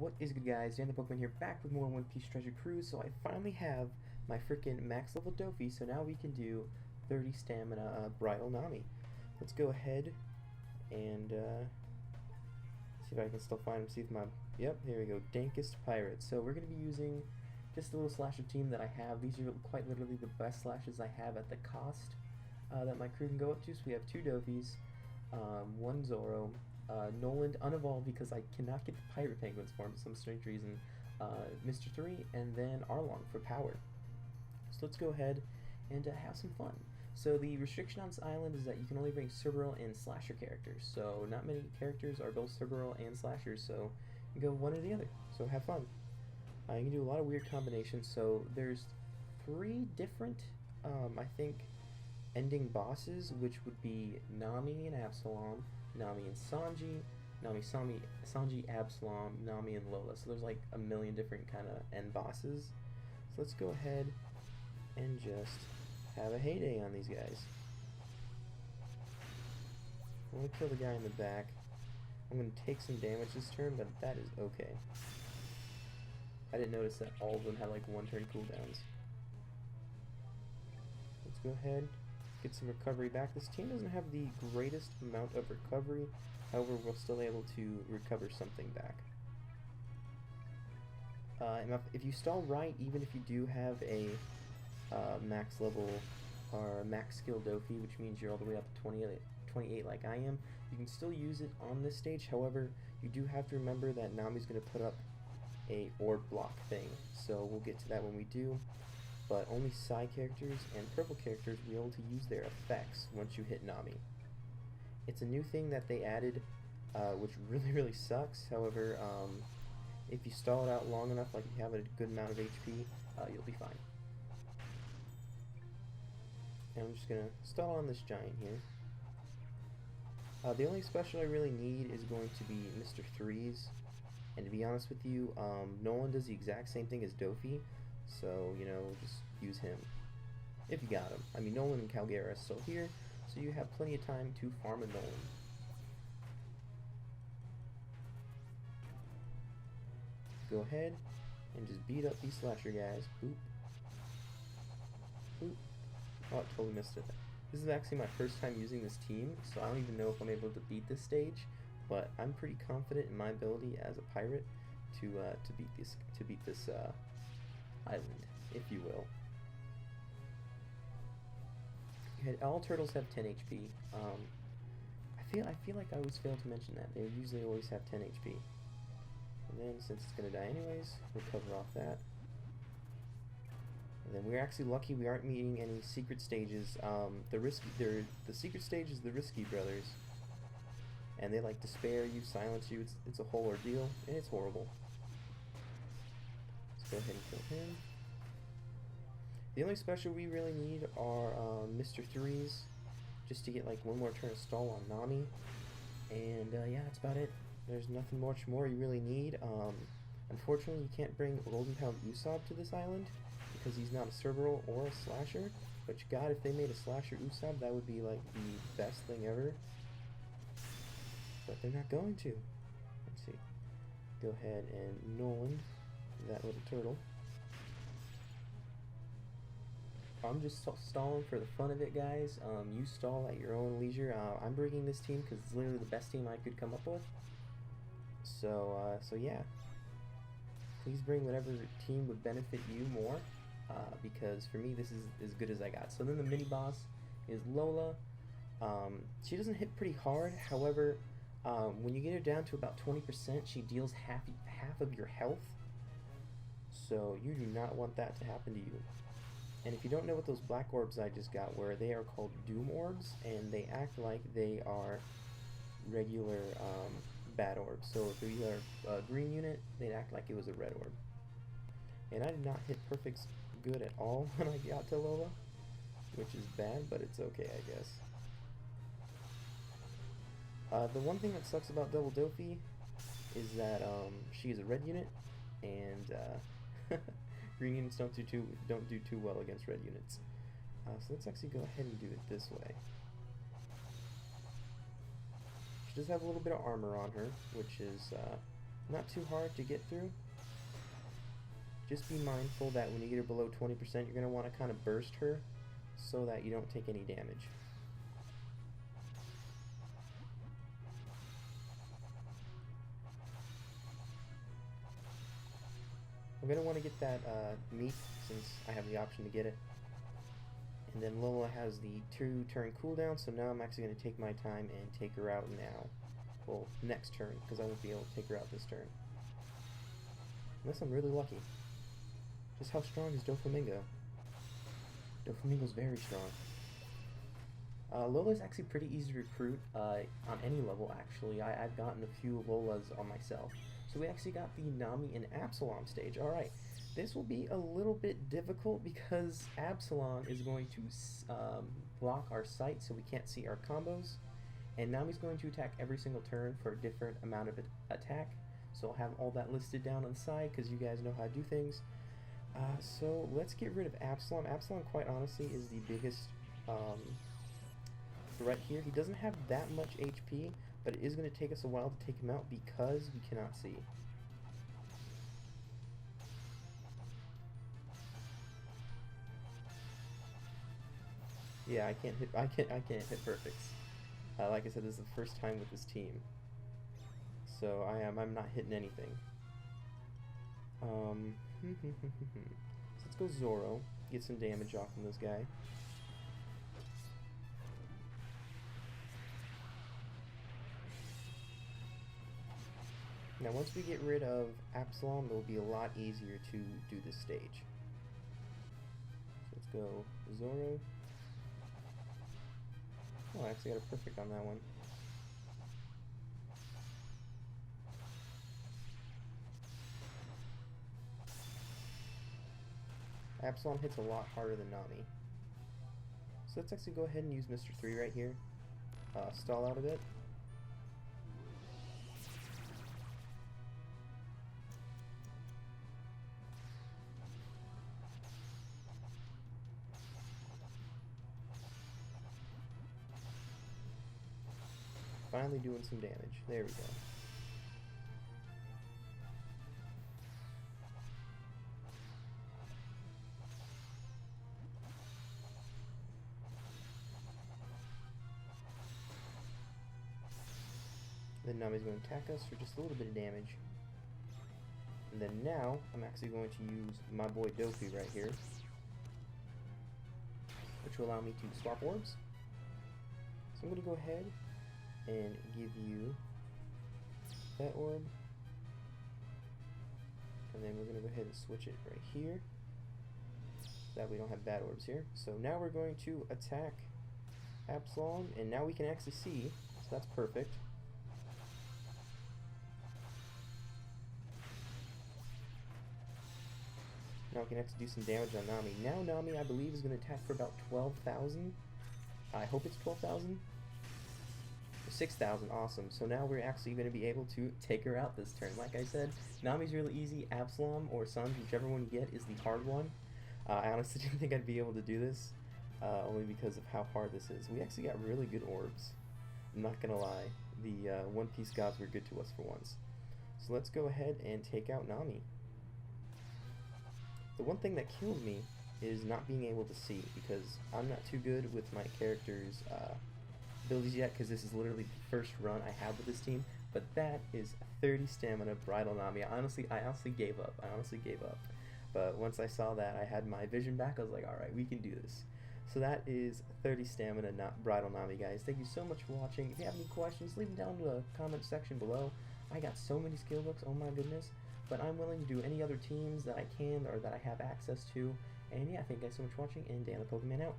What is good, guys? Dan the Pokemon here, back with more One Piece Treasure Cruise. So I finally have my freaking max level Dofi, so now we can do 30 stamina BRIDAL NAMI. Let's go ahead and see if I can still find him. See if my here we go, Dankest Pirate. So we're gonna be using just a little slasher team that I have. These are quite literally the best slashes I have at the cost that my crew can go up to. So we have 2 Dofis, 1 Zoro. Noland unevolved because I cannot get the Pirate Penguins for him for some strange reason, Mr. 3, and then Arlong for power. So let's go ahead and have some fun. So the restriction on this island is that you can only bring Cerberus and Slasher characters, so not many characters are both Cerberus and Slashers, so you can go one or the other, so have fun. You can do a lot of weird combinations, so there's 3 different, I think, ending bosses, which would be Nami and Absalom, Nami and Sanji, Sanji, Absalom, Nami and Lola. So there's like a million different kind of end bosses. So let's go ahead and just have a heyday on these guys. I'm going to kill the guy in the back. I'm going to take some damage this turn, but that is okay. I didn't notice that all of them had like 1 turn cooldowns. Let's go ahead, get some recovery back. This team doesn't have the greatest amount of recovery, however we're still able to recover something back. If you stall right, even if you do have a max level or max skill Dofi, which means you're all the way up to 28 like I am, you can still use it on this stage. However, you do have to remember that Nami's going to put up a orb block thing, so we'll get to that when we do. But only Psy characters and purple characters will be able to use their effects once you hit Nami. It's a new thing that they added, which really sucks. However, if you stall it out long enough, like you have a good amount of HP, you'll be fine. And I'm just going to stall on this giant here. The only special I really need is going to be Mr. 3's. And to be honest with you, Nolan does the exact same thing as Dofi. So, you know, just use him if you got him. I mean, Nolan and Calgara are still here, so you have plenty of time to farm a Nolan. Go ahead and just beat up these slasher guys. Boop. Boop. Oh, I totally missed it. This is actually my first time using this team, so I don't even know if I'm able to beat this stage, but I'm pretty confident in my ability as a pirate to beat this island, if you will. All turtles have 10 HP. I feel like I always fail to mention that. They usually always have 10 HP. And then, since it's gonna die anyways, we'll cover off that. And then we're actually lucky we aren't meeting any secret stages. The secret stage is the Risky Brothers, and they like to spare you, silence you. It's a whole ordeal, and it's horrible. Go ahead and kill him. The only special we really need are Mr. 3's, just to get like 1 more turn of stall on Nami. And yeah, that's about it. There's nothing much more you really need. Unfortunately, you can't bring Golden Pound Usopp to this island because he's not a Cerberus or a Slasher. But God, if they made a Slasher Usopp, that would be like the best thing ever. But they're not going to. Let's see. Go ahead and Noland that little turtle. I'm just stalling for the fun of it, guys. You stall at your own leisure. I'm bringing this team because it's literally the best team I could come up with. So yeah. Please bring whatever team would benefit you more, because for me this is as good as I got. So then the mini boss is Lola. She doesn't hit pretty hard. However, when you get her down to about 20%, she deals half of your health. So you do not want that to happen to you. And if you don't know what those black orbs I just got were, they are called Doom Orbs, and they act like they are regular bad orbs. So if you are a green unit, they'd act like it was a red orb. And I did not hit perfect good at all when I got to Lola, which is bad, but it's okay, I guess. The one thing that sucks about Double Dofi is that she is a red unit, and green units don't do too well against red units. So let's actually go ahead and do it this way. She does have a little bit of armor on her, which is Not too hard to get through. Just be mindful that when you get her below 20%, you're going to want to kind of burst her so that you don't take any damage. I'm going to want to get that meat since I have the option to get it. And then Lola has the 2-turn cooldown, so now I'm actually going to take my time and take her out now. Well, next turn, because I won't be able to take her out this turn. Unless I'm really lucky. Just how strong is Doflamingo? Doflamingo's very strong. Lola's actually pretty easy to recruit on any level, actually. I've gotten a few Lolas on myself. So we actually got the Nami and Absalom stage. Alright, this will be a little bit difficult because Absalom is going to block our sight so we can't see our combos. And Nami's going to attack every single turn for a different amount of attack. So I'll have all that listed down on the side because you guys know how to do things. So let's get rid of Absalom. Absalom, quite honestly, is the biggest threat here. He doesn't have that much HP, but it is going to take us a while to take him out because we cannot see. Yeah, I can't hit perfects. Like I said, this is the first time with this team, so I'm not hitting anything. So let's go Zoro, get some damage off from this guy. Now once we get rid of Absalom, it will be a lot easier to do this stage. So let's go Zoro. Oh, I actually got a perfect on that one. Absalom hits a lot harder than Nami. So let's actually go ahead and use Mr. 3 right here. Stall out a bit. Finally doing some damage. There we go. Then Nami's going to attack us for just a little bit of damage. And then now, I'm actually going to use my boy Dofi right here, which will allow me to swap orbs. So I'm going to go ahead and give you that orb. And then we're going to go ahead and switch it right here, so that we don't have bad orbs here. So now we're going to attack Absalom, and now we can actually see, so that's perfect. Now we can actually do some damage on Nami. Now Nami, I believe, is going to attack for about 12,000. I hope it's 12,000. 6,000, awesome. So now we're actually going to be able to take her out this turn. Like I said, Nami's really easy. Absalom or Sun, whichever one you get, is the hard one. I honestly didn't think I'd be able to do this, only because of how hard this is. We actually got really good orbs. I'm not going to lie. The One Piece gods were good to us for once. So let's go ahead and take out Nami. The one thing that kills me is not being able to see, because I'm not too good with my character's abilities yet, because this is literally the first run I have with this team. But that is 30 stamina Bridal Nami. I honestly gave up. But once I saw that I had my vision back, I was like, alright, we can do this. So that is 30 stamina Bridal Nami, guys. Thank you so much for watching. If you have any questions, leave them down in the comment section below. I got so many skill books, oh my goodness. But I'm willing to do any other teams that I can or that I have access to. And yeah, thank you guys so much for watching, and Dan the Pokemon out.